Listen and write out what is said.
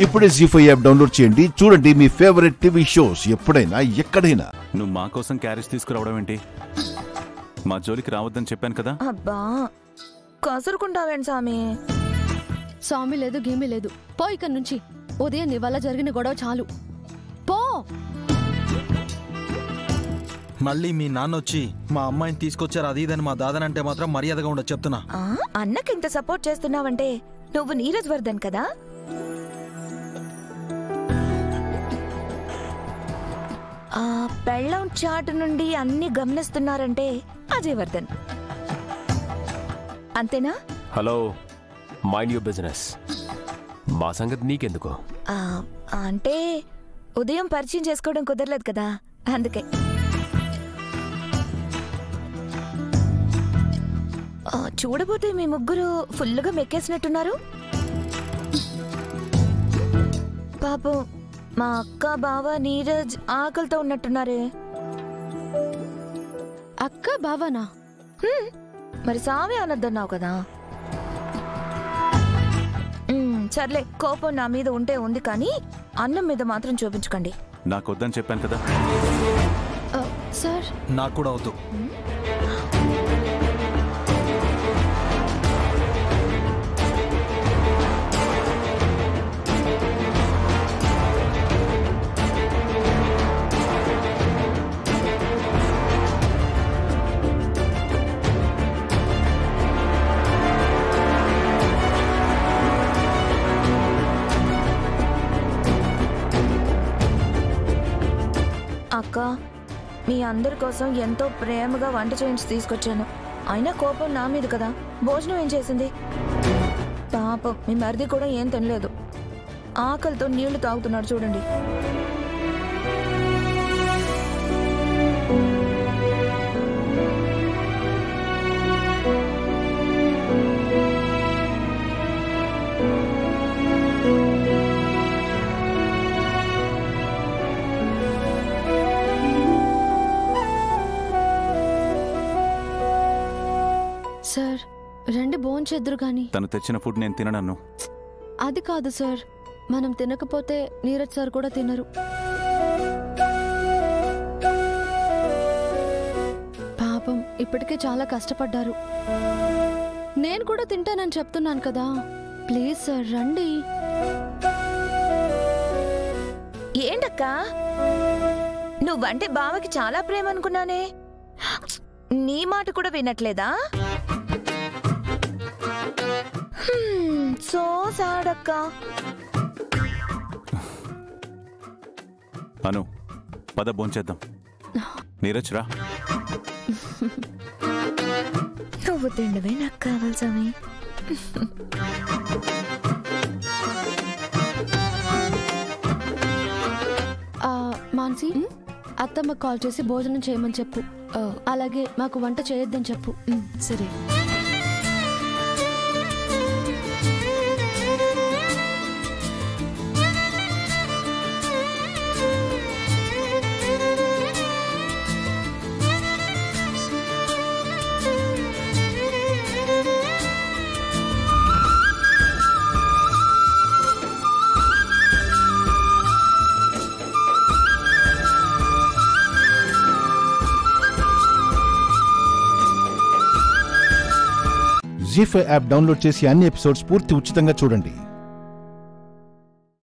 ఇప్పుడే జీ5 app download చేయండి. చూడండి మీ ఫేవరెట్ టీవీ షోస్ ఎప్పుడైనా ఎక్కడైనా. నువ్వు మా కోసం క్యారేజ్ తీసుకురావడం ఏంటి? మా జోలికి రావద్దని చెప్పాను కదా. అబ్బా కసురుకుంటావేంటి సామి? సామి లేదు గేమి లేదు. పో ఇక్కడి నుంచి. ఉదయం నీ వల్ల జరిగిన గొడవ చాలు. పో. మళ్ళీ మీ నాన్న వచ్చి మా అమ్మాయిని తీసుకొచ్చారు అది ఇదని మా దాదనంటే మాత్రం మర్యాదగా ఉండదు చెప్తున్నా. అన్నకి ఇంత సపోర్ట్ చేస్తున్నావంటే నువ్వు నీరజ్ వర్ధన్ కదా. ఆ పెళ్ళం చాటు నుండి అన్ని గమనిస్తున్నారంటే అజయ్ వర్ధన్ అంతేనా? Hello, mind your business. మా సంగతి నీకెందుకు? అంటే ఉదయం పరిచయం చేసుకోవడం కుదరలేదు కదా, అందుకే. చూడబోతే మీ ముగ్గురు ఫుల్గా మెక్కేసినట్టున్నారు. పాపం మా అక్క బావ నీరజ్ ఆకలితో ఉన్నట్టున్నారే. అక్క బావనా? మరి సామే అనొద్దన్నావు కదా. సర్లే, కోపం నా మీద ఉంటే ఉంది కానీ అన్నం మీద మాత్రం చూపించకండి. నాకొద్దని చెప్పాను కదా. సార్ నాకు కూడా అవుతూ. అక్క, మీ అందరి కోసం ఎంతో ప్రేమగా వంట చేయించి తీసుకొచ్చాను. అయినా కోపం నా మీద కదా. భోజనం ఏం చేసింది? పాపం మీ మరిది కూడా ఏం తినలేదు. ఆకలితో నీళ్లు తాగుతున్నాడు చూడండి. సార్ రండి భోంచేద్దురు గాని. తను తెచ్చిన ఫుడ్ నేను తినను. అది కాదు సార్, మనం తినకపోతే నీరజ్ సార్ కూడా తినరు. పాపం ఇప్పటికే చాలా కష్టపడ్డారు. నేను కూడా తింటానని చెప్తున్నాను కదా. ప్లీజ్ సార్ రండి. ఏంటక్క, నువ్వంటే బావకి చాలా ప్రేమ అనుకున్నానే. నీ మాట కూడా వినట్లేదా? సో సాడక్క. అను, పద భోంచేద్దాం. నీరజ్ రా. నువ్వు తిండవే నాకు కావాలి స్వామి. మాన్సి, అత్తమ్మకు కాల్ చేసి భోజనం చేయమని చెప్పు. అలాగే మాకు వంట చేయొద్దని చెప్పు. సరే. జీ5 యాప్ డౌన్లోడ్ చేసి అన్ని ఎపిసోడ్స్ పూర్తి ఉచితంగా చూడండి.